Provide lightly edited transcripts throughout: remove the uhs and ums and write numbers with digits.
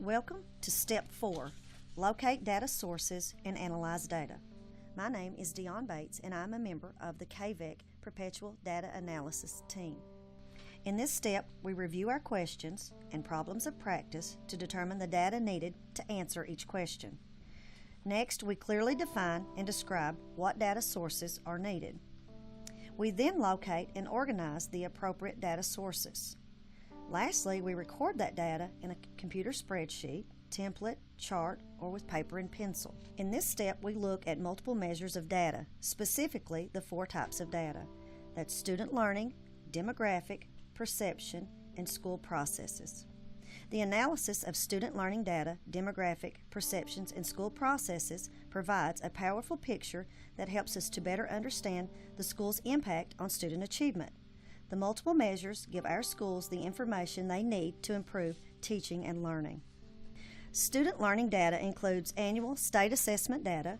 Welcome to Step 4, Locate Data Sources and Analyze Data. My name is Dion Bates and I'm a member of the KVEC Perpetual Data Analysis team. In this step, we review our questions and problems of practice to determine the data needed to answer each question. Next, we clearly define and describe what data sources are needed. We then locate and organize the appropriate data sources. Lastly, we record that data in a computer spreadsheet, template, chart, or with paper and pencil. In this step, we look at multiple measures of data, specifically the 4 types of data. That's student learning, demographic, perception, and school processes. The analysis of student learning data, demographic, perceptions, and school processes provides a powerful picture that helps us to better understand the school's impact on student achievement. The multiple measures give our schools the information they need to improve teaching and learning. Student learning data includes annual state assessment data,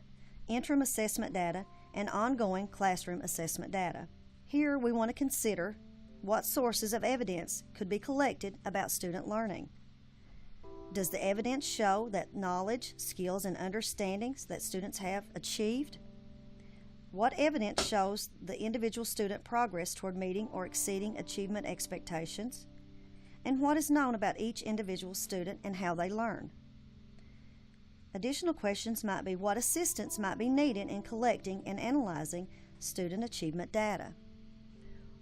interim assessment data, and ongoing classroom assessment data. Here we want to consider what sources of evidence could be collected about student learning. Does the evidence show that knowledge, skills, and understandings that students have achieved? What evidence shows the individual student progress toward meeting or exceeding achievement expectations? And what is known about each individual student and how they learn? Additional questions might be what assistance might be needed in collecting and analyzing student achievement data.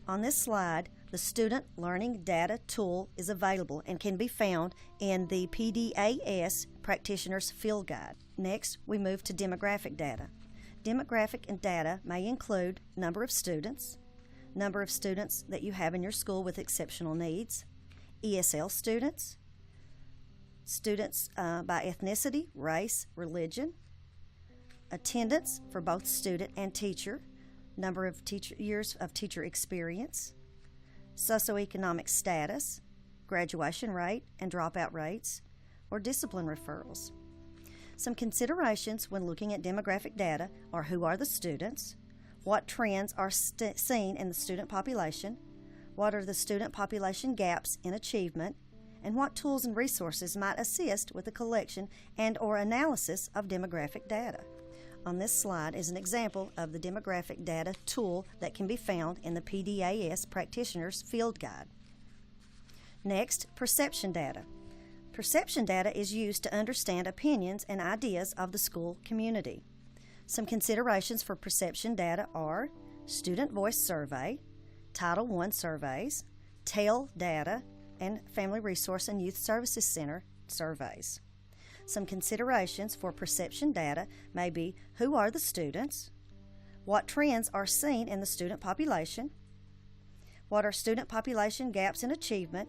On this slide, the Student Learning Data tool is available and can be found in the PDAS Practitioner's Field Guide. Next, we move to demographic data. Demographic data may include number of students that you have in your school with exceptional needs, ESL students, students by ethnicity, race, religion, attendance for both student and teacher, number of years of teacher experience, socioeconomic status, graduation rate and dropout rates, or discipline referrals. Some considerations when looking at demographic data are who are the students, what trends are seen in the student population, what are the student population gaps in achievement, and what tools and resources might assist with the collection and or analysis of demographic data. On this slide is an example of the demographic data tool that can be found in the PDAS Practitioner's Field Guide. Next, perception data. Perception data is used to understand opinions and ideas of the school community. Some considerations for perception data are student voice survey, Title I surveys, TAIL data, and Family Resource and Youth Services Center surveys. Some considerations for perception data may be who are the students, what trends are seen in the student population, what are student population gaps in achievement,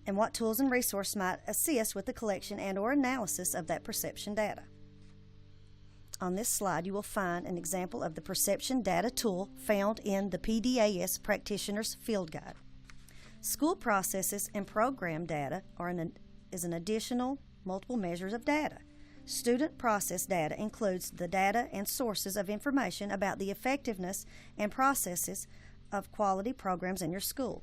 and what tools and resources might assist with the collection and or analysis of that perception data. On this slide, you will find an example of the perception data tool found in the PDAS Practitioner's Field Guide. School processes and program data is an additional multiple measures of data. Student process data includes the data and sources of information about the effectiveness and processes of quality programs in your school.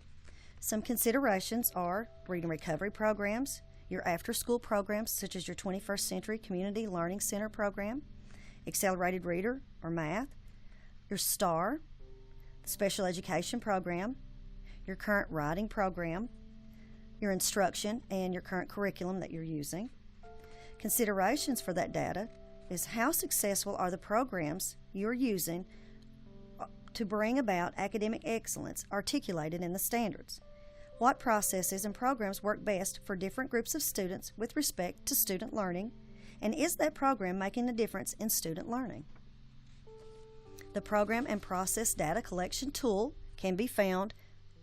Some considerations are reading recovery programs, your after-school programs such as your 21st Century Community Learning Center program, accelerated reader or math, your STAR, the special education program, your current writing program, your instruction and your current curriculum that you're using. Considerations for that data is how successful are the programs you're using to bring about academic excellence articulated in the standards. What processes and programs work best for different groups of students with respect to student learning, and is that program making a difference in student learning? The program and process data collection tool can be found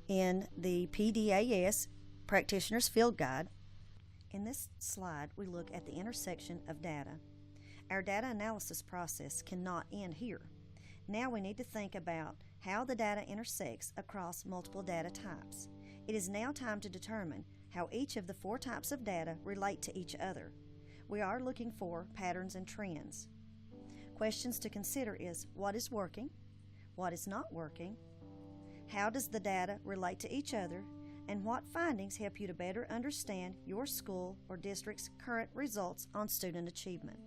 in the PDAS Practitioner's Field Guide. In this slide, we look at the intersection of data. Our data analysis process cannot end here. Now we need to think about how the data intersects across multiple data types. It is now time to determine how each of the 4 types of data relate to each other. We are looking for patterns and trends. Questions to consider is what is working, what is not working, how does the data relate to each other, and what findings help you to better understand your school or district's current results on student achievement.